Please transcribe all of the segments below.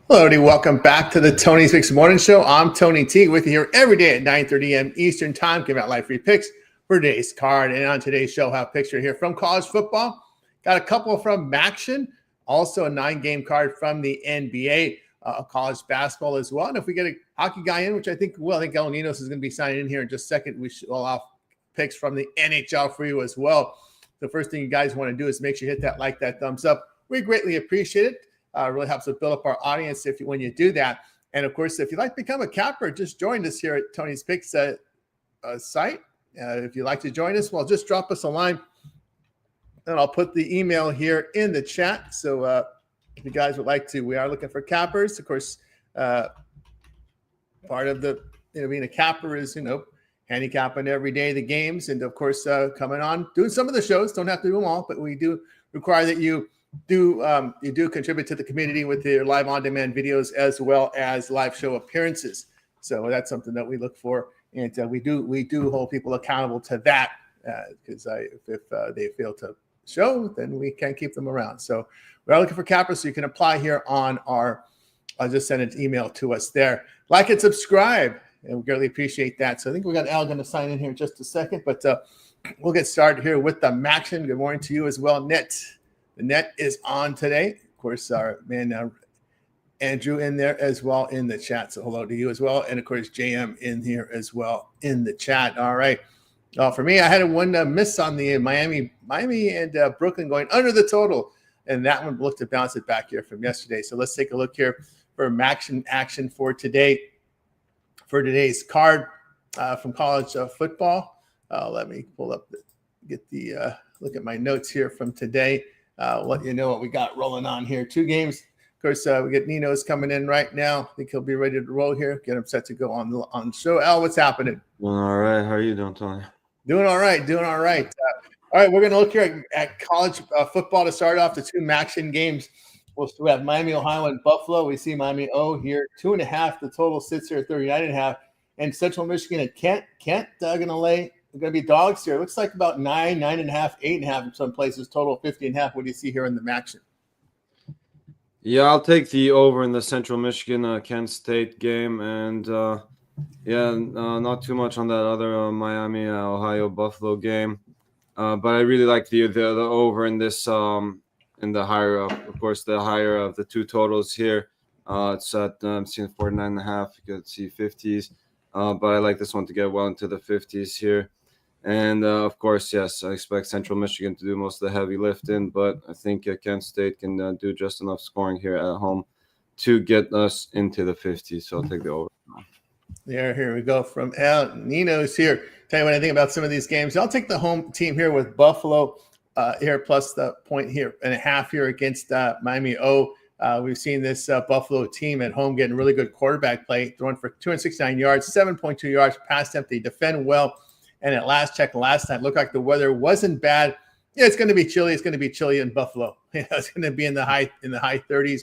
Hello, everybody. Welcome back to the Tony's Picks Morning Show. I'm Tony T with you here every day at 9:30 a.m. Eastern Time, giving out live free picks for today's card. And on today's show, I have a picture here from college football. Got a couple from Maction, also a 9-game card from the NBA, college basketball as well. And if we get a hockey guy in, which I think we will, I think El Ninos is going to be signing in here in just a second. We should all have picks from the NHL for you as well. The first thing you guys want to do is make sure you hit that like, that thumbs up. We greatly appreciate it. Really helps us build up our audience when you do that. And of course, if you'd like to become a capper, just join us here at Tony's Picks site. If you'd like to join us, well, just drop us a line and I'll put the email here in the chat. So if you guys would like to, we are looking for cappers. Of course, part of the being a capper is handicapping every day the games, and of course coming on doing some of the shows. Don't have to do them all, but we do require that you do contribute to the community with your live on-demand videos as well as live show appearances. So that's something that we look for, and we do hold people accountable to that because if they fail to show, then we can't keep them around. So we're looking for cappers, so you can apply here on our. I'll just send an email to us there. Like and subscribe, and we greatly appreciate that. So I think we got Al going to sign in here in just a second, but we'll get started here with the Maction. Good morning to you as well, Net. The net is on today. Of course, our man Andrew in there as well in the chat. So hello to you as well. And of course, JM in here as well in the chat. All right. For me, I had one miss on the Miami and Brooklyn going under the total. And that one looked to bounce it back here from yesterday. So let's take a look here for Maction action for today. For today's card from college football. Let me pull up, look at my notes here from today. Let you know what we got rolling on here. 2 games. Of course, we get Nino's coming in right now. I think he'll be ready to roll here. Get him set to go on the show. Al, what's happening? Doing all right. How are you doing, Tony? Doing all right. All right, we're going to look here at college football to start off the 2 Maction games. We have Miami, Ohio, and Buffalo. We see Miami here, 2.5. The total sits here at 39.5. And Central Michigan at Kent. Kent going to lay. They're going to be dogs here. It looks like about 9, 9.5, 8.5 in some places. Total 50.5. What do you see here in the Maction? Yeah, I'll take the over in the Central Michigan Kent State game, and not too much on that other Miami Ohio Buffalo game. But I really like the over in this in the higher of course the higher of the 2 totals here. It's at I'm seeing 49.5. You could see 50s, but I like this one to get well into the 50s here. And, of course, yes, I expect Central Michigan to do most of the heavy lifting, but I think Kent State can do just enough scoring here at home to get us into the 50s. So I'll take the over. Here we go from Al. Nino's here. Tell you what I think about some of these games. I'll take the home team here with Buffalo here plus the 1.5 here against Miami O. We've seen this Buffalo team at home getting really good quarterback play, throwing for 269 yards, 7.2 yards pass attempt. They defend well. And at last check last time, looked like the weather wasn't bad. Yeah, it's going to be chilly. It's going to be chilly in Buffalo. It's going to be in the high 30s.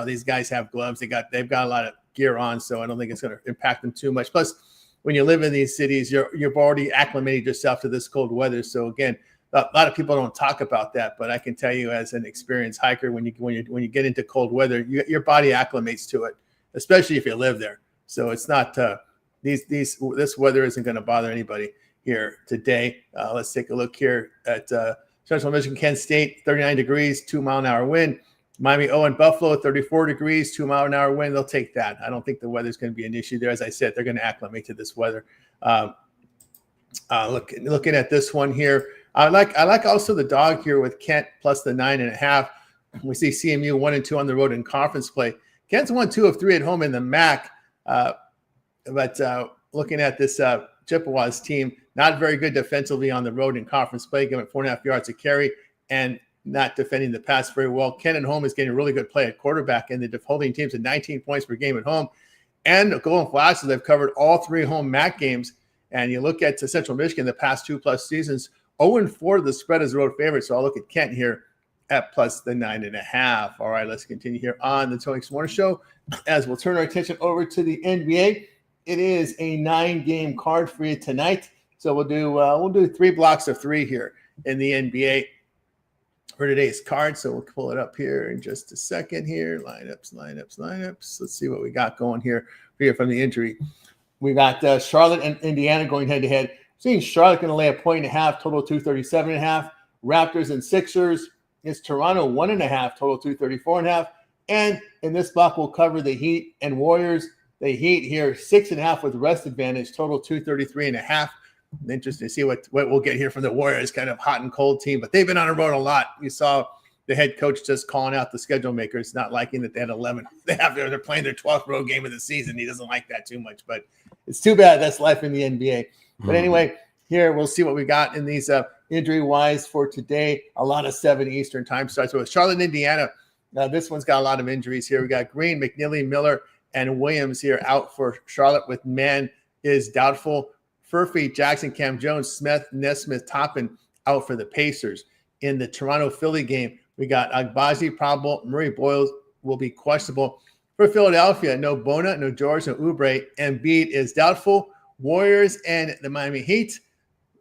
These guys have gloves. They've got a lot of gear on, so I don't think it's going to impact them too much. Plus, when you live in these cities, you've already acclimated yourself to this cold weather. So again, a lot of people don't talk about that, but I can tell you as an experienced hiker, when you get into cold weather, your body acclimates to it, especially if you live there. So it's not this weather isn't going to bother anybody here today. Let's take a look here at Central Michigan, Kent State, 39 degrees, 2-mile-an-hour wind. Miami O and Buffalo, 34 degrees, 2-mile-an-hour wind. They'll take that. I don't think the weather's going to be an issue there. As I said, they're going to acclimate to this weather. Looking at this one here, I like also the dog here with Kent plus the 9.5. We see CMU 1-2 on the road in conference play. Kent's 1-2 of 3 at home in the MAC. But looking at this Chippewas team, not very good defensively on the road in conference play, giving 4.5 yards a carry and not defending the pass very well. Kent at home is getting really good play at quarterback, and the holding teams at 19 points per game at home. And Golden Flashes, they've covered all 3 home MAC games. And you look at Central Michigan the past 2+ seasons, 0-4 the spread as road favorite. So I'll look at Kent here at plus the 9.5. All right, let's continue here on the Tony's Morning Show as we'll turn our attention over to the NBA. It is a 9-game card for you tonight. So we'll do 3 blocks of 3 here in the NBA. for today's card. So we'll pull it up here in just a second here. Lineups. Let's see what we got going here from the injury. We got Charlotte and Indiana going head-to-head. Seeing Charlotte going to lay a 1.5, total 237.5. Raptors and Sixers. It's Toronto 1.5, total 234.5. And in this block, we'll cover the Heat and Warriors. The Heat here 6.5 with rest advantage, total 233.5. Interesting to see what we'll get here from the Warriors, kind of hot and cold team, but they've been on the road a lot. You saw the head coach just calling out the schedule makers, not liking that they had 11. They're playing their 12th road game of the season. He doesn't like that too much, but it's too bad. That's life in the NBA. But anyway, here we'll see what we got in these injury-wise for today. A lot of 7 Eastern time starts with Charlotte and Indiana. This one's got a lot of injuries here. We got Green, McNeely, Miller, and Williams here out for Charlotte with Mann is doubtful. Furphy, Jackson, Cam Jones, Smith, Nesmith, Toppin out for the Pacers. In the Toronto-Philly game, we got Agbaji probable. Murray Boyles will be questionable. For Philadelphia, no Bona, no George, no Oubre. Embiid is doubtful. Warriors and the Miami Heat.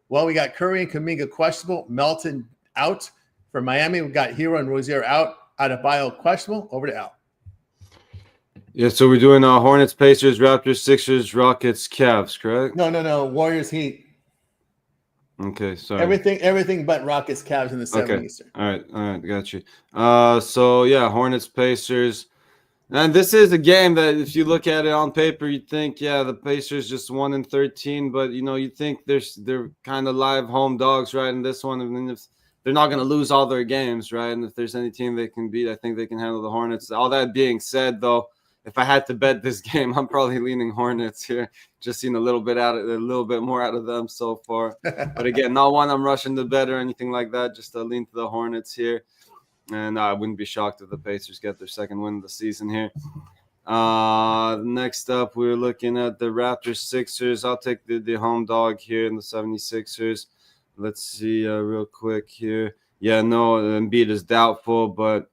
Well, we got Curry and Kuminga questionable. Melton out. For Miami, we got Hero and Rozier out. Adebayo questionable. Over to Al. Yeah, so we're doing Hornets, Pacers, Raptors, Sixers, Rockets, Cavs, correct? No. Warriors, Heat. Okay, sorry. Everything but Rockets, Cavs in the 7 Eastern. All right, got you. So yeah, Hornets, Pacers. And this is a game that if you look at it on paper, you'd think, yeah, the Pacers just 1-13, but you think they're kind of live home dogs, right? In this one, and if they're not going to lose all their games, right? And if there's any team they can beat, I think they can handle the Hornets. All that being said, though, if I had to bet this game, I'm probably leaning Hornets here. Just seen a little bit more out of them so far. But again, not one I'm rushing to bet or anything like that. Just a lean to the Hornets here. And I wouldn't be shocked if the Pacers get their second win of the season here. Next up, we're looking at the Raptors Sixers. I'll take the home dog here in the 76ers. Let's see real quick here. Yeah, no, Embiid is doubtful, but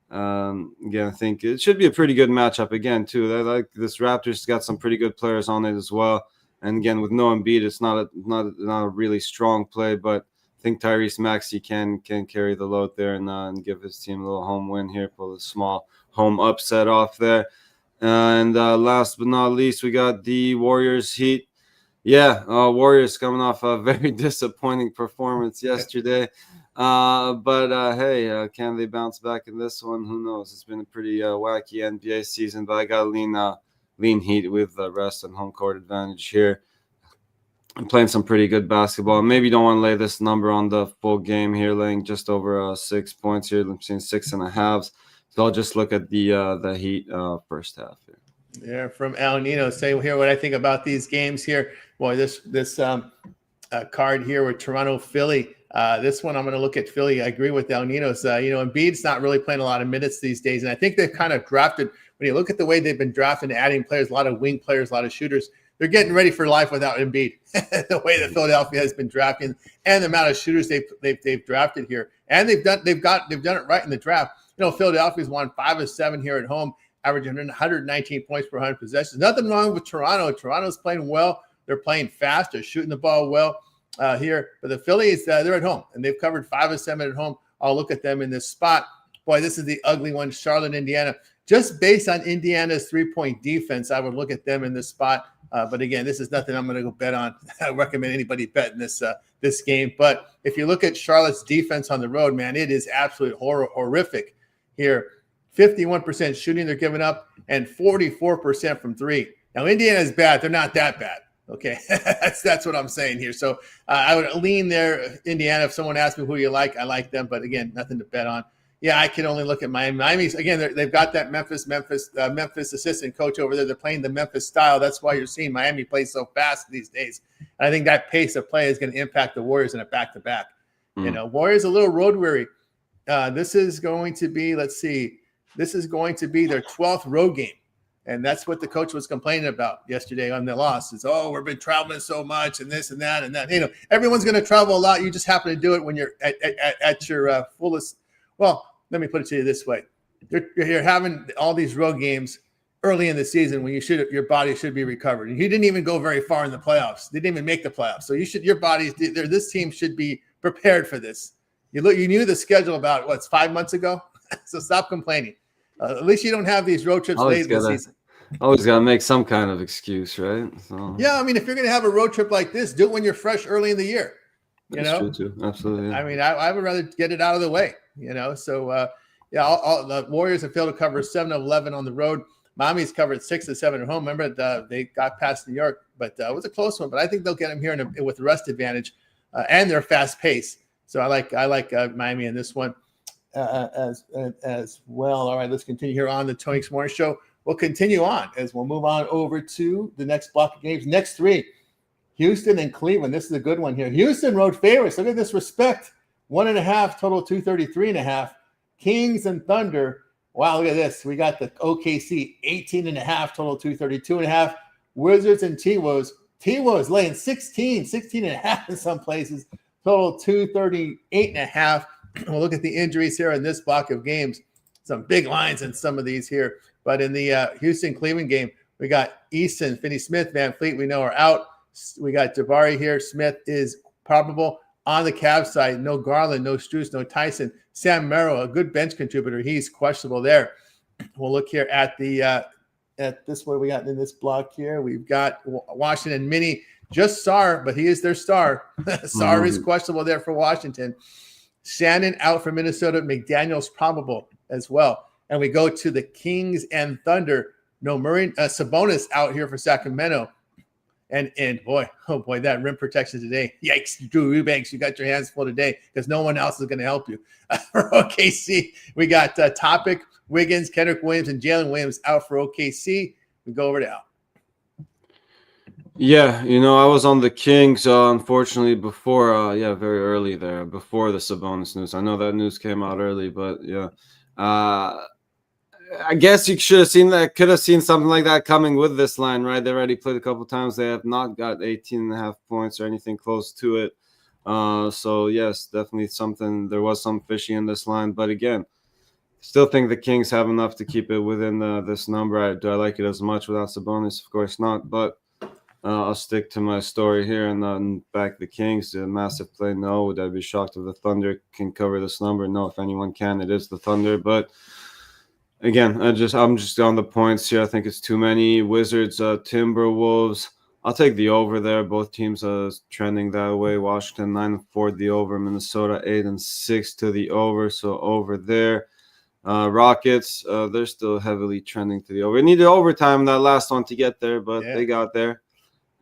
again, I think it should be a pretty good matchup again, too. I like this Raptors got some pretty good players on it as well. And again, with no Embiid, it's not a really strong play, but I think Tyrese Maxey can carry the load there and give his team a little home win here, pull a small home upset off there. And last but not least, we got the Warriors Heat. Yeah, Warriors coming off a very disappointing performance yesterday. But hey, can they bounce back in this one? Who knows? It's been a pretty wacky NBA season, but I got to lean Heat with rest and home court advantage here. I'm playing some pretty good basketball. Maybe don't want to lay this number on the full game here, laying just over 6 points here. I'm seeing 6.5. So I'll just look at the Heat first half here. Yeah, from Al Nino, say here what I think about these games here. Boy, this card here with Toronto, Philly. This one I'm going to look at Philly. I agree with El Nino's. Embiid's not really playing a lot of minutes these days, and I think they've kind of drafted. When you look at the way they've been drafting, adding players, a lot of wing players, a lot of shooters, they're getting ready for life without Embiid. The way that Philadelphia has been drafting and the amount of shooters they've drafted here, and they've done it right in the draft. Philadelphia's won 5 of 7 here at home, averaging 119 points per 100 possessions. Nothing wrong with Toronto. Toronto's playing well. They're playing fast. They're shooting the ball well here. But the Phillies, they're at home, and they've covered 5 of 7 at home. I'll look at them in this spot. Boy, this is the ugly one, Charlotte, Indiana. Just based on Indiana's three-point defense, I would look at them in this spot. But again, this is nothing I'm going to go bet on. I recommend anybody bet in this game. But if you look at Charlotte's defense on the road, man, it is absolutely horrific here. 51% shooting they're giving up and 44% from 3. Now, Indiana's bad. They're not that bad. Okay, that's what I'm saying here. So I would lean there, Indiana. If someone asks me who you like, I like them. But again, nothing to bet on. Yeah, I can only look at Miami. Miami's, again, they've got that Memphis assistant coach over there. They're playing the Memphis style. That's why you're seeing Miami play so fast these days. And I think that pace of play is going to impact the Warriors in a back-to-back. Warriors a little road weary. This is going to be, this is going to be their 12th road game. And that's what the coach was complaining about yesterday on the loss. Is, we've been traveling so much and this and that and that. Everyone's going to travel a lot. You just happen to do it when you're at your fullest. Well, let me put it to you this way. You're having all these road games early in the season when your body should be recovered. And you didn't even go very far in the playoffs. They didn't even make the playoffs. So this team should be prepared for this. You knew the schedule about, 5 months ago? So stop complaining. At least you don't have these road trips late this season. Always got to make some kind of excuse, right? So. Yeah, I mean, if you're going to have a road trip like this, do it when you're fresh early in the year. That's true, too. Absolutely. Yeah. I mean, I would rather get it out of the way, So, the Warriors have failed to cover 7 of 11 on the road. Miami's covered 6 of 7 at home. Remember, they got past New York, but it was a close one. But I think they'll get them here with the rest advantage and their fast pace. So I like Miami in this one as well. All right, let's continue here on the Tony X Morning Show. We'll continue on as we'll move on over to the next block of games. Next 3, Houston and Cleveland. This is a good one here. Houston road favorites. Look at this respect. 1.5, total 233.5. Kings and Thunder. Wow, look at this. We got the OKC 18.5, total 232.5. Wizards and T-Wolves. T-Wolves laying 16.5 in some places, total 238.5. We'll look at the injuries here in this block of games. Some big lines in some of these here. But in the Houston-Cleveland game, we got Easton, Finney-Smith, Van Fleet, we know are out. We got Jabari here. Smith is probable. On the Cavs side, no Garland, no Strus, no Tyson. Sam Merrill, a good bench contributor. He's questionable there. We'll look here at this. What we got in this block here? We've got Washington Mini, just Sarr, but he is their star. Sarr is questionable there for Washington. Shannon out for Minnesota. McDaniel's probable as well. And we go to the Kings and Thunder. No Murray, Sabonis out here for Sacramento. And boy, that rim protection today. Yikes, Drew Eubanks, you got your hands full today because no one else is going to help you. For OKC, we got Topic, Wiggins, Kendrick Williams, and Jalen Williams out for OKC. We go over to Al. Yeah, I was on the Kings, unfortunately, before, very early there, before the Sabonis news. I know that news came out early, but yeah. I guess you should have seen that, could have seen something like that coming with this line, right? They already played a couple of times. They have not got 18.5 points or anything close to it. So, yes, definitely something. There was some fishy in this line. But again, still think the Kings have enough to keep it within this number. Do I like it as much without Sabonis? Of course not. But I'll stick to my story here and back the Kings. A massive play, no. Would I be shocked if the Thunder can cover this number? No, if anyone can, it is the Thunder. But again, I'm just on the points here. I think it's too many. Wizards, Timberwolves. I'll take the over there. Both teams are trending that way. Washington 9-4 the over. Minnesota 8-6 to the over. So over there. Rockets, they're still heavily trending to the over. It needed overtime that last one to get there, but they got there.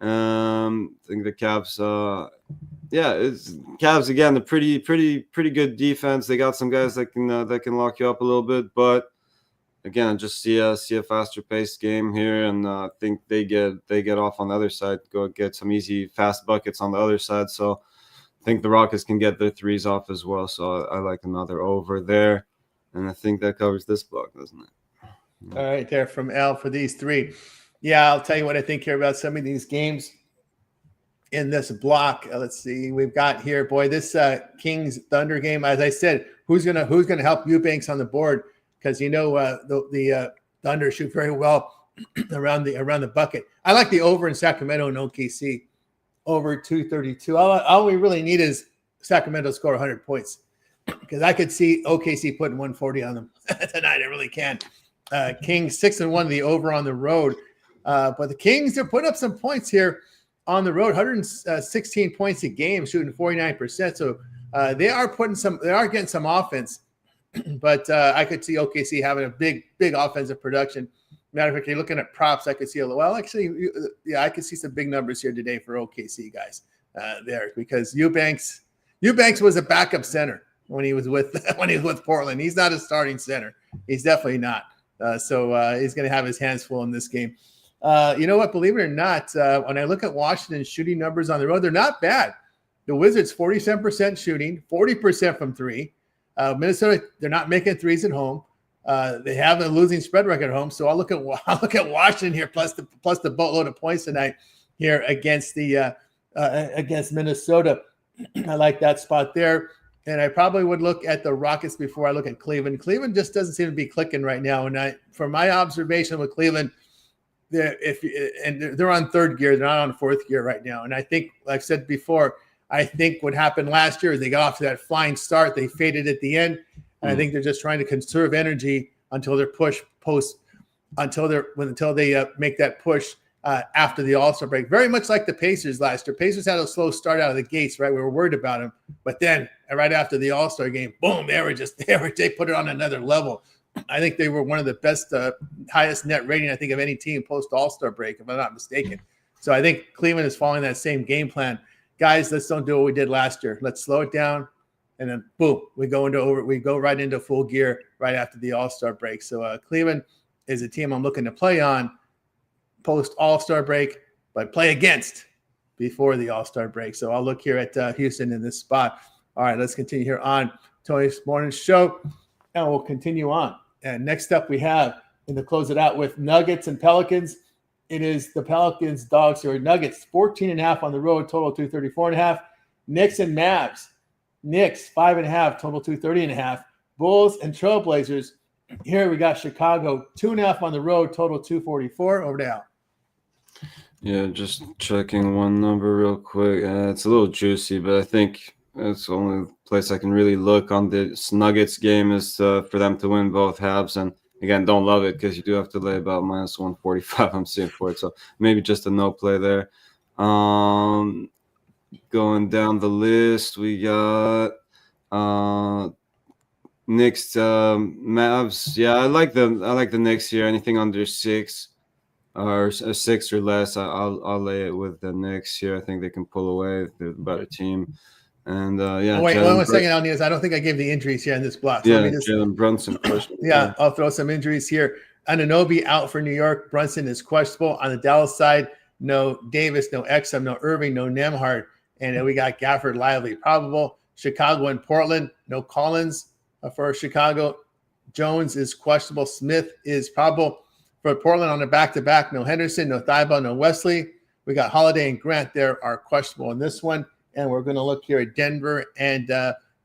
I think the Cavs. It's Cavs again. The pretty good defense. They got some guys that can lock you up a little bit, but. Again, I just see a faster paced game here, and I think they get off on the other side, go get some easy, fast buckets on the other side. So I think the Rockets can get their threes off as well. So I like another over there, and I think that covers this block, doesn't it? All right, there from Al for these 3. Yeah, I'll tell you what I think here about some of these games in this block. Let's see, we've got here, boy, this Kings Thunder game. As I said, who's gonna help Eubanks on the board? Because the Thunder shoot very well around the bucket. I like the over in Sacramento and OKC, over 232. All we really need is Sacramento to score 100 points, because I could see OKC putting 140 on them tonight. I really can. Kings 6-1 the over on the road, but the Kings are putting up some points here on the road. 116 points a game, shooting 49%. So they are getting some offense. But I could see OKC having a big offensive production. Matter of fact, you're looking at props. I could see I could see some big numbers here today for OKC guys there, because Eubanks was a backup center when he was with Portland. He's not a starting center. He's definitely not. So he's going to have his hands full in this game. You know what? Believe it or not, when I look at Washington's shooting numbers on the road, they're not bad. The Wizards 47% shooting, 40% from 3. Minnesota, they're not making threes at home. They have a losing spread record at home. So I'll look at Washington here plus the boatload of points tonight here against Minnesota. I like that spot there. And I probably would look at the Rockets before I look at Cleveland. Cleveland just doesn't seem to be clicking right now. And from my observation with Cleveland, they're on third gear. They're not on fourth gear right now. And I think, like I said before, I think what happened last year is they got off to that flying start. They faded at the end. And I think they're just trying to conserve energy until they're until they make that push after the All-Star break. Very much like the Pacers last year. Pacers had a slow start out of the gates, right? We were worried about them. But then right after the All-Star game, boom, they put it on another level. I think they were one of the best, highest net rating, I think, of any team post All-Star break, if I'm not mistaken. So I think Cleveland is following that same game plan. Guys, let's don't do what we did last year. Let's slow it down. And then boom, we go right into full gear right after the All-Star break. So Cleveland is a team I'm looking to play on post All-Star break, but play against before the All-Star break. So I'll look here at Houston in this spot. All right, let's continue here on Tony's Morning Show, and we'll continue on. And next up we have, and to close it out with Nuggets and Pelicans, it is the Pelicans dogs here. Nuggets 14.5 on the road, total 234.5. Knicks and Mavs. Knicks 5.5, total 230.5. Bulls and Trailblazers. Here we got Chicago 2.5 on the road, total 244. Over to Al. Yeah, just checking one number real quick. It's a little juicy, but I think it's the only place I can really look on this Nuggets game is for them to win both halves. And again, don't love it because you do have to lay about minus 145. I'm seeing for it, so maybe just a no play there. Going down the list, we got Knicks, Mavs. Yeah, I like the Knicks here. Anything under 6 or 6 or less, I'll lay it with the Knicks here. I think they can pull away. They're the better team. And yeah. Wait, one second, Alnias. I don't think I gave the injuries here in this block. So yeah, Jalen Brunson. Yeah, I'll throw some injuries here. Anunoby out for New York. Brunson is questionable. On the Dallas side, no Davis, no Exum, no Irving, no Nembhard. And then we got Gafford Lively probable. Chicago and Portland, no Collins for Chicago. Jones is questionable. Smith is probable. For Portland on the back-to-back, no Henderson, no Thibault, no Wesley. We got Holiday and Grant there are questionable in this one. And we're going to look here at Denver and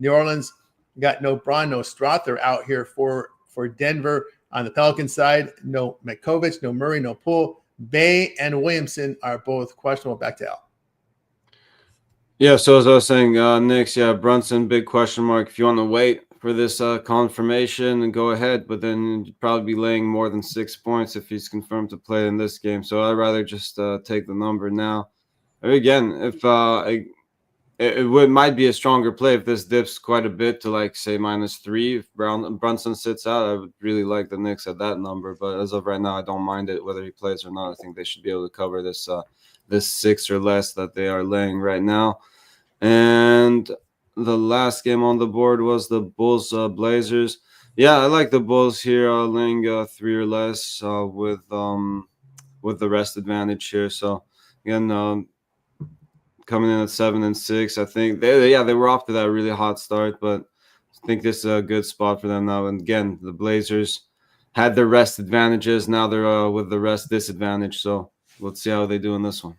New Orleans. We got no Braun, no Strother out here for Denver. On the Pelican side, no Mekovic, no Murray, no Poole. Bay and Williamson are both questionable. Back to Al. Yeah, so as I was saying, Knicks, yeah, Brunson, big question mark. If you want to wait for this confirmation, and go ahead, but then you'd probably be laying more than 6 points if he's confirmed to play in this game. So I'd rather just take the number now. Again, if it might be a stronger play if this dips quite a bit to, like, say, -3. If Brunson sits out, I would really like the Knicks at that number. But as of right now, I don't mind it whether he plays or not. I think they should be able to cover this 6 or less that they are laying right now. And the last game on the board was the Bulls Blazers. Yeah, I like the Bulls here, laying 3 or less with the rest advantage here. So again, coming in at 7 and 6, I think they were off to that really hot start, but I think this is a good spot for them now. And again, the Blazers had their rest advantages. Now they're with the rest disadvantage. So let's see how they do in this one.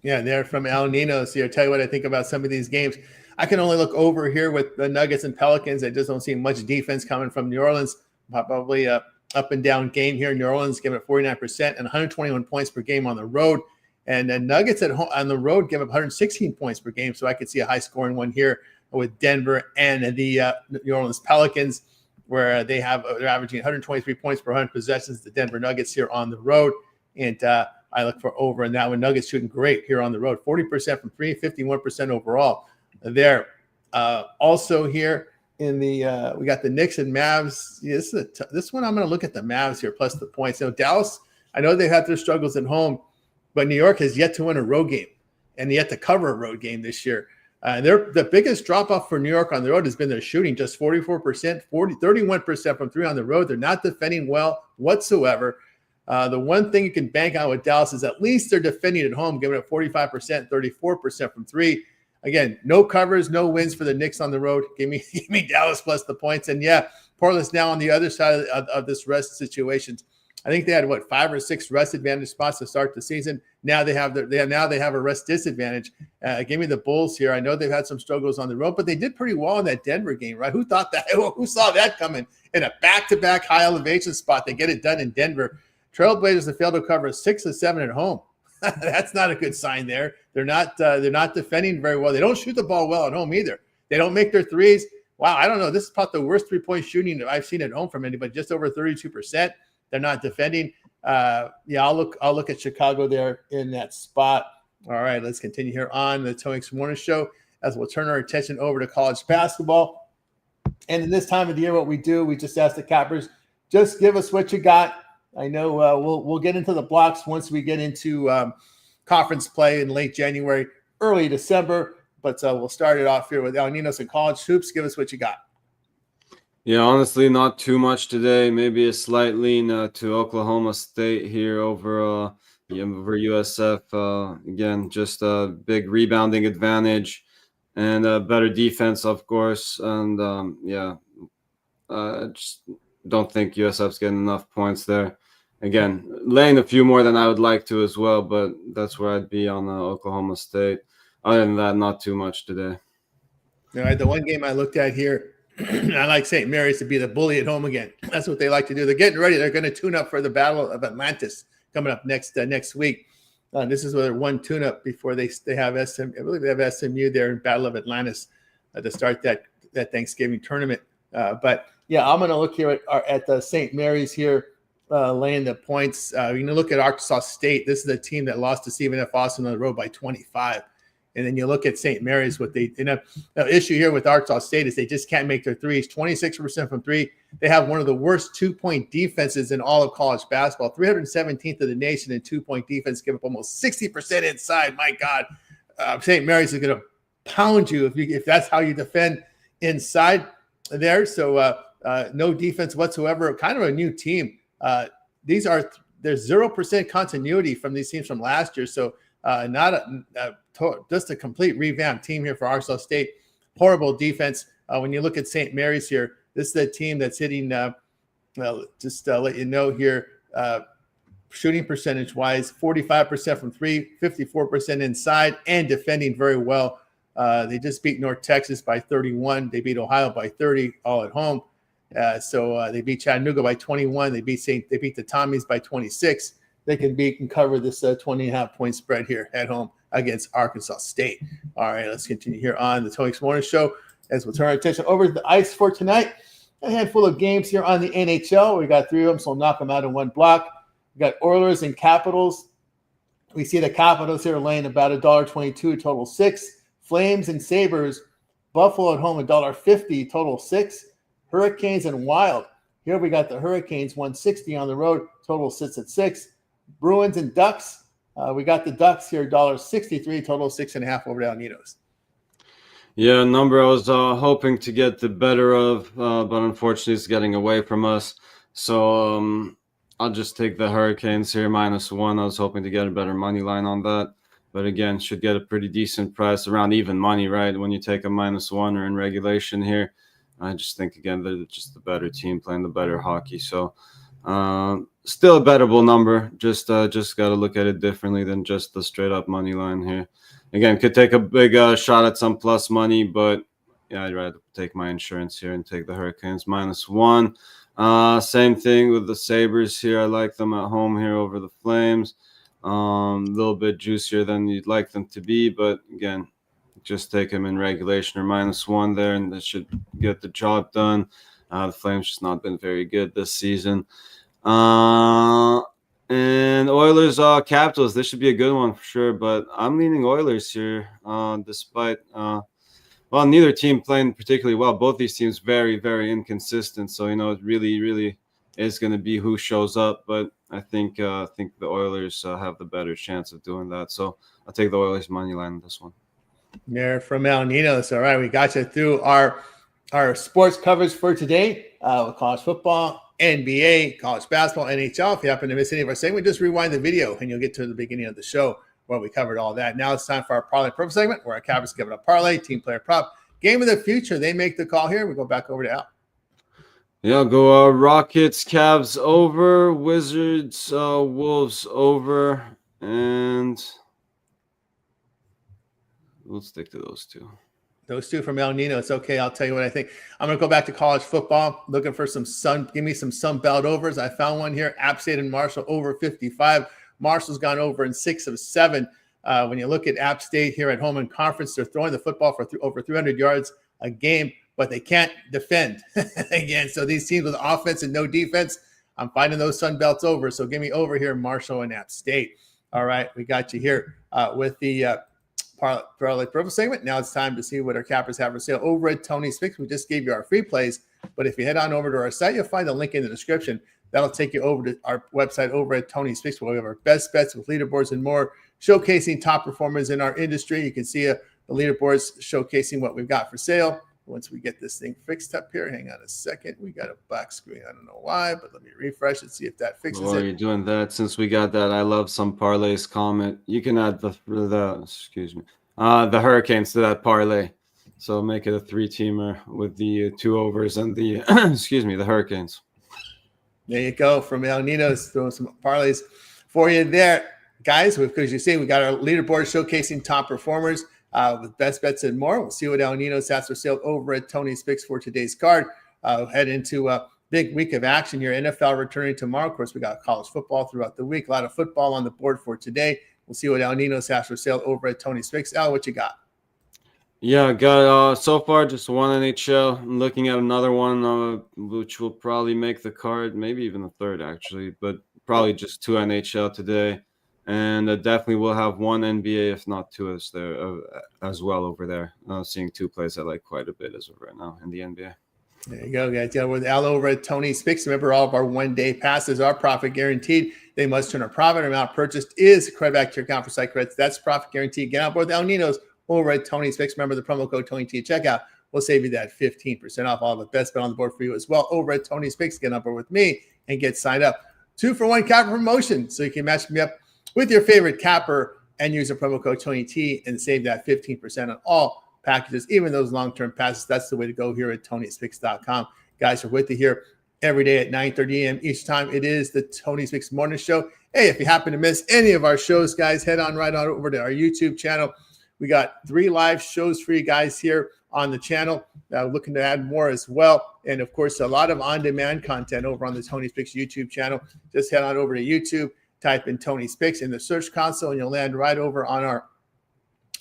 Yeah, they're from El Ninos here. Tell you what I think about some of these games. I can only look over here with the Nuggets and Pelicans. I just don't see much defense coming from New Orleans. Probably a up and down game here. New Orleans giving it 49% and 121 points per game on the road. And the Nuggets at home on the road give up 116 points per game. So I could see a high scoring one here with Denver and the New Orleans Pelicans, where they're averaging 123 points per 100 possessions. The Denver Nuggets here on the road. And I look for over in that one. Nuggets shooting great here on the road, 40% from 3, 51% overall there. Also here in the we got the Knicks and Mavs. Yeah, this one I'm going to look at the Mavs here plus the points. Dallas, I know they've had their struggles at home, but New York has yet to win a road game and yet to cover a road game this year. The biggest drop-off for New York on the road has been their shooting, just 44%, 31% from 3 on the road. They're not defending well whatsoever. The one thing you can bank on with Dallas is at least they're defending at home, giving it 45%, 34% from 3. Again, no covers, no wins for the Knicks on the road. Give me Dallas plus the points. And yeah, Portland's now on the other side of this rest situation. I think they had 5 or 6 rest advantage spots to start the season. Now they have a rest disadvantage. Give me the Bulls here. I know they've had some struggles on the road, but they did pretty well in that Denver game, right? Who thought that? Who saw that coming in a back-to-back high elevation spot? They get it done in Denver. Trailblazers have failed to cover 6 of 7 at home. That's not a good sign there. They're not defending very well. They don't shoot the ball well at home either. They don't make their threes. Wow, I don't know. This is probably the worst three-point shooting that I've seen at home from anybody, just over 32%. They're not defending. I'll look at Chicago there in that spot. All right, let's continue here on the Tony Morning Show as we'll turn our attention over to college basketball. And in this time of the year, what we do, we just ask the cappers, just give us what you got. I know we'll get into the blocks once we get into conference play in late January, early December. But we'll start it off here with El Ninos and college hoops. Give us what you got. Yeah, honestly, not too much today. Maybe a slight lean to Oklahoma State here over USF. Again, just a big rebounding advantage and a better defense, of course. And just don't think USF's getting enough points there. Again, laying a few more than I would like to as well, but that's where I'd be on Oklahoma State. Other than that, not too much today. All right, the one game I looked at here, I like St. Mary's to be the bully at home again. That's what they like to do. They're getting ready. They're going to tune up for the Battle of Atlantis coming up next week. This is their one tune-up before they have SMU. I believe they have SMU there in Battle of Atlantis to start that Thanksgiving tournament. But yeah, I'm going to look here at the St. Mary's here. Laying the points. You look at Arkansas State. This is a team that lost to Stephen F. Austin on the road by 25. And then you look at St. Mary's. The issue here with Arkansas State is they just can't make their threes. 26% from three. They have one of the worst 2-point defenses in all of college basketball. 317th of the nation in 2-point defense. Give up almost 60% inside. My God, St. Mary's is going to pound you if that's how you defend inside there. So no defense whatsoever. Kind of a new team. There's 0% continuity from these teams from last year. So just a complete revamped team here for Arkansas State. Horrible defense. When you look at St. Mary's here, this is a team that's hitting, just let you know here, shooting percentage wise, 45% from three, 54% inside, and defending very well. They just beat North Texas by 31. They beat Ohio by 30, all at home. So they beat Chattanooga by 21. They beat the Tommies by 26. They can beat and cover this 20.5 point spread here at home against Arkansas State. All right, let's continue here on the Tony Morning Show as we'll turn our attention over to the ice for tonight. A handful of games here on the NHL. We got 3 of them, so we'll knock them out in one block. We got Oilers and Capitals. We see the Capitals here laying about $1.22, total 6. Flames and Sabres. Buffalo at home $1.50, total 6. Hurricanes and Wild. Here we got the Hurricanes, 160 on the road, total sits at 6. Bruins and Ducks. We got the Ducks here, $1.63, total 6.5 over to El Ninos. Yeah, a number I was hoping to get the better of, but unfortunately it's getting away from us. So I'll just take the Hurricanes here, -1. I was hoping to get a better money line on that. But again, should get a pretty decent price, around even money, right? When you take a -1 or in regulation here. I just think, again, they're just the better team playing the better hockey. So still a bettable number. Just got to look at it differently than just the straight-up money line here. Again, could take a big shot at some plus money, but yeah, I'd rather take my insurance here and take the Hurricanes -1. Same thing with the Sabres here. I like them at home here over the Flames. A little bit juicier than you'd like them to be, but again, just take them in regulation or -1 there, and that should get the job done. The Flames just not been very good this season. And Oilers, Capitals, this should be a good one for sure, but I'm leaning Oilers here, despite, neither team playing particularly well. Both these teams very, very inconsistent, so, it really, really is going to be who shows up, but I think the Oilers have the better chance of doing that, so I'll take the Oilers money line in this one. Yeah, from El Ninos. All right, we got you through our sports coverage for today with college football, NBA, college basketball, NHL. If you happen to miss any of our segment, just rewind the video and you'll get to the beginning of the show where we covered all that. Now it's time for our parlay prop segment where our cappers give it a parlay, team player prop, game of the future. They make the call here. We go back over to Al. Yeah, I'll go Rockets, Cavs over, Wizards, Wolves over, and we'll stick to those two. Those two from El Nino. It's okay. I'll tell you what I think. I'm going to go back to college football, looking for some Sun. Give me some Sun Belt overs. I found one here. App State and Marshall over 55. Marshall's gone over in 6 of 7. When you look at App State here at home in conference, they're throwing the football for over 300 yards a game, but they can't defend again. So these teams with offense and no defense, I'm finding those Sun Belts over. So give me over here, Marshall and App State. All right, we got you here with the Parlay Purple segment. Now it's time to see what our cappers have for sale over at Tony's Picks. We just gave you our free plays, but if you head on over to our site, you'll find the link in the description. That'll take you over to our website over at Tony's Picks, where we have our best bets with leaderboards and more, showcasing top performers in our industry. You can see the leaderboards showcasing what we've got for sale. Once we get this thing fixed up here, hang on a second. We got a black screen. I don't know why, but let me refresh and see if that fixes it. While you're doing that, since we got that, I love some parlays comment. You can add the Hurricanes to that parlay. So make it a 3-teamer with the 2 overs and the the Hurricanes. There you go. From El Nino's throwing some parlays for you there, guys. Because you see, we got our leaderboard showcasing top performers with best bets and more. We'll see what El Nino's has for sale over at Tony's Picks for today's card. Head into a big week of action here. NFL returning tomorrow. Of course, we got college football throughout the week. A lot of football on the board for today. We'll see what El Nino's has for sale over at Tony's Picks. Al, what you got? Yeah, I got so far just one NHL. I'm looking at another one, which will probably make the card, maybe even the third, actually, but probably just 2 NHL today. And definitely we'll have 1 NBA, if not 2 as well over there. Seeing 2 plays I like quite a bit as of right now in the NBA. There you go, guys. Yeah, with Al over at Tony's Picks. Remember, all of our one-day passes are profit guaranteed. They must turn a profit. Amount purchased is credit back to your account for site credits. That's profit guaranteed. Get on board with El Nino's over at Tony's Picks. Remember the promo code TonyT at checkout. We'll save you that 15% off. All the best bet on the board for you as well over at Tony's Picks. Get on board with me and get signed up. 2-for-1 capper promotion. So you can match me up with your favorite capper and use the promo code TonyT and save that 15% on all packages, even those long-term passes. That's the way to go here at Tony'sPicks.com. Guys, we're with you here every day at 9:30 a.m. each time. It is the Tony's Picks Morning Show. Hey, if you happen to miss any of our shows, guys, head on right on over to our YouTube channel. We got 3 live shows for you guys here on the channel. Looking to add more as well. And, of course, a lot of on-demand content over on the Tony's Picks YouTube channel. Just head on over to YouTube, type in Tony's Picks in the search console, and you'll land right over on our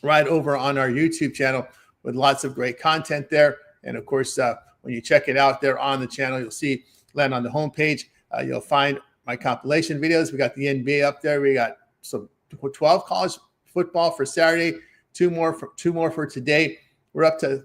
YouTube channel with lots of great content there. And, of course, when you check it out there on the channel, you'll see land on the homepage. You'll find my compilation videos. We got the NBA up there. We got some 12 college football for Saturday. 2 more for today. We're up to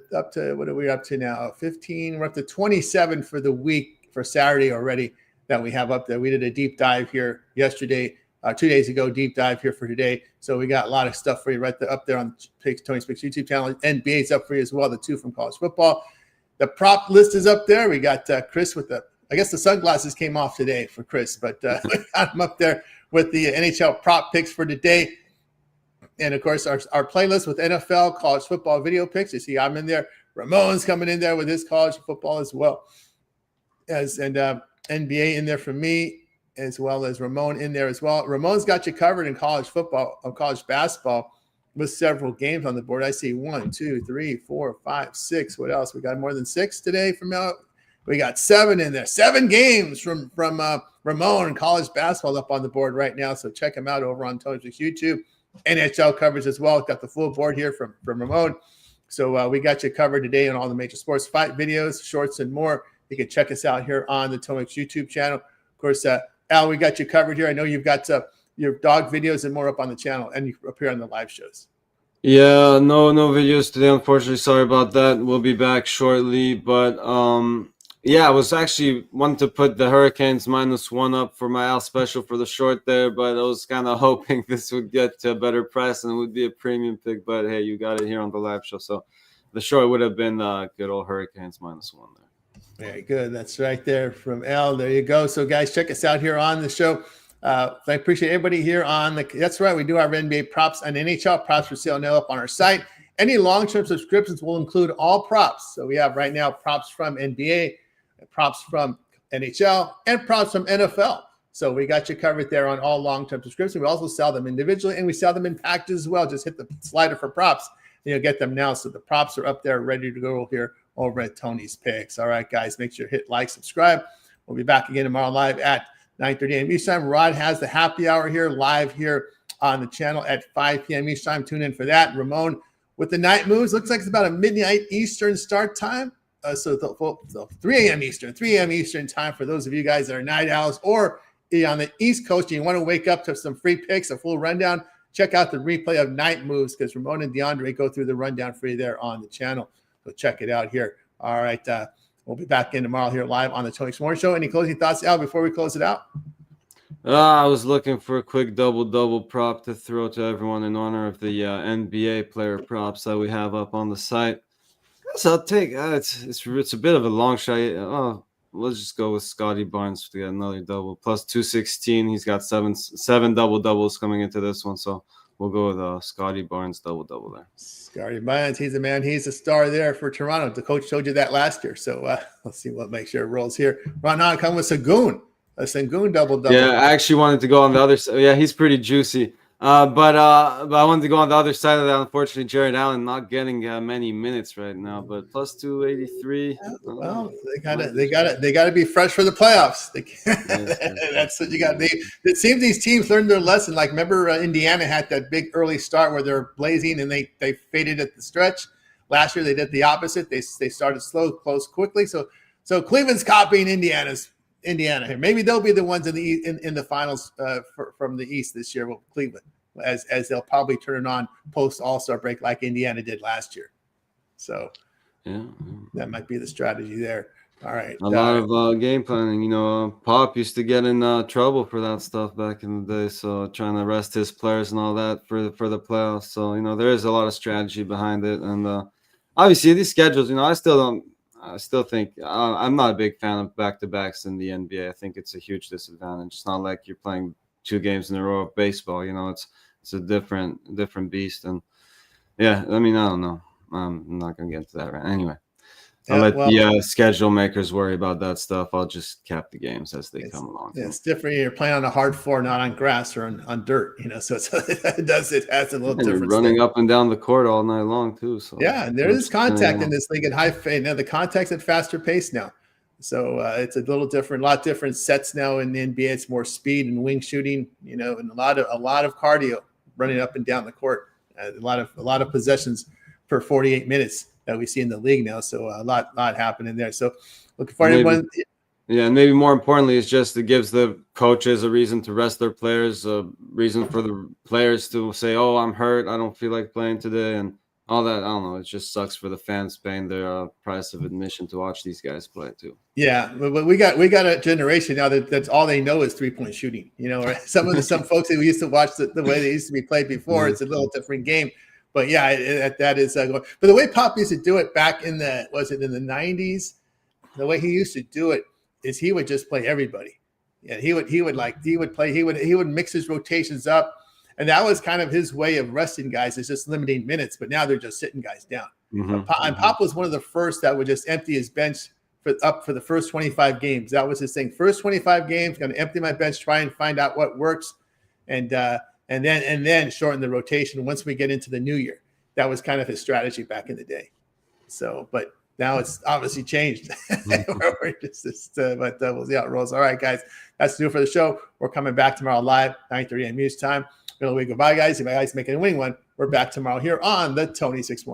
what are we up to now? 15. We're up to 27 for the week for Saturday already that we have up there. We did a deep dive here yesterday, 2 days ago, deep dive here for today. So we got a lot of stuff for you right there, up there on Tony's Picks YouTube channel. NBA's up for you as well, the 2 from college football. The prop list is up there. We got Chris with I guess the sunglasses came off today for Chris, but we got him up there with the NHL prop picks for today. And, of course, our playlist with NFL, college football video picks. You see I'm in there. Ramon's coming in there with his college football as well. And NBA in there for me, as well as Ramon in there as well. Ramon's got you covered in college football, college basketball with several games on the board. I see 1, 2, 3, 4, 5, 6. What else? We got more than 6 today from we got 7 in there. 7 games from Ramon and college basketball up on the board right now. So check him out over on Tony's YouTube. NHL coverage as well. Got the full board here from Ramon. So we got you covered today on all the major sports, fight videos, shorts, and more. You can check us out here on the Tony's YouTube channel. Of course, Al, we got you covered here. I know you've got your dog videos and more up on the channel, and you appear on the live shows. Yeah, no videos today, unfortunately. Sorry about that. We'll be back shortly. But yeah, I was actually wanting to put the Hurricanes -1 up for my Al special for the short there, but I was kind of hoping this would get to a better price and it would be a premium pick. But hey, you got it here on the live show. So the short would have been good old Hurricanes -1 there. Very good. That's right there from Al. There you go. So, guys, check us out here on the show. I appreciate everybody here on the – that's right. We do have NBA props and NHL props for sale now up on our site. Any long-term subscriptions will include all props. So we have right now props from NBA, props from NHL, and props from NFL. So we got you covered there on all long-term subscriptions. We also sell them individually, and we sell them in packages as well. Just hit the slider for props, and you'll get them now. So the props are up there ready to go here over at Tony's Picks. All right, guys, make sure to hit like, subscribe. We'll be back again tomorrow live at 9:30 a.m. Eastern time. Rod has the happy hour here live here on the channel at 5 p.m. Eastern time. Tune in for that. Ramon with the night moves. Looks like it's about a midnight Eastern start time. So 3 a.m. Eastern, 3 a.m. Eastern time for those of you guys that are night owls or on the East Coast and you want to wake up to some free picks, a full rundown. Check out the replay of night moves because Ramon and DeAndre go through the rundown for you there on the channel. So check it out here. All right. We'll be back in tomorrow here live on the Tony Morning Show. Any closing thoughts, Al, before we close it out? I was looking for a quick double prop to throw to everyone in honor of the NBA player props that we have up on the site. So I'll take it's a bit of a long shot. Let's just go with Scotty Barnes to get another double plus 216. He's got seven doubles coming into this one, so we'll go with Scotty Barnes double there. Scotty Barnes, he's a man. He's a star there for Toronto. The coach showed you that last year, so let's see what makes sure it rolls here. Right now, come with Sengun. A Sengun double. Yeah, I actually wanted to go on the other side. Yeah, he's pretty juicy. But I wanted to go on the other side of that. Unfortunately, Jared Allen not getting many minutes right now. But plus 283. Well, they got to be fresh for the playoffs. That's what you got. It seems these teams learned their lesson. Like remember, Indiana had that big early start where they're blazing and they faded at the stretch. Last year they did the opposite. They started slow, close quickly. So Cleveland's copying Indiana here. Maybe they'll be the ones in the finals from the East this year with Cleveland, as they'll probably turn it on post All-Star break like Indiana did last year. So that might be the strategy there. All right. A lot of game planning. Pop used to get in trouble for that stuff back in the day. So trying to rest his players and all that for the playoffs. So there is a lot of strategy behind it, and obviously these schedules. I still think I'm not a big fan of back-to-backs in the NBA. I think it's a huge disadvantage. It's not like you're playing 2 games in a row of baseball. It's a different beast. And yeah, I don't know. I'm not going to get into that right anyway. I'll let the schedule makers worry about that stuff. I'll just cap the games as they come along. It's different. You're playing on a hard floor, not on grass or on dirt. So it has a little difference. Running up and down the court all night long too. So yeah, and there is contact in this league at high fade. Now the contact's at faster pace now, so it's a little different. A lot different sets now in the NBA. It's more speed and wing shooting. And a lot of cardio running up and down the court. A lot of possessions per 48 minutes. That we see in the league now, so a lot happening there. So looking for anyone. Yeah, and maybe more importantly, it's just it gives the coaches a reason to rest their players, a reason for the players to say, "Oh, I'm hurt, I don't feel like playing today," and all that. I don't know. It just sucks for the fans paying their price of admission to watch these guys play too. Yeah, but we got a generation now that's all they know is 3-point shooting. Or some folks that we used to watch the way they used to be played before. It's a little different game. But yeah, that is going. But the way Pop used to do it back in the 90s, the way he used to do it is he would just play everybody. Yeah, he would mix his rotations up, and that was kind of his way of resting guys. Is just limiting minutes. But now they're just sitting guys down. And Pop was one of the first that would just empty his bench for the first 25 games. That was his thing. First 25 games, going to empty my bench, try and find out what works, and then shorten the rotation once we get into the new year. That was kind of his strategy back in the day. So, but now it's obviously changed. But we'll see how it rolls. All right, guys, that's new for the show. We're coming back tomorrow live, 9:30 a.m. News time. Goodbye, guys. If you guys make a winning one, we're back tomorrow here on the Tony 6 Morning.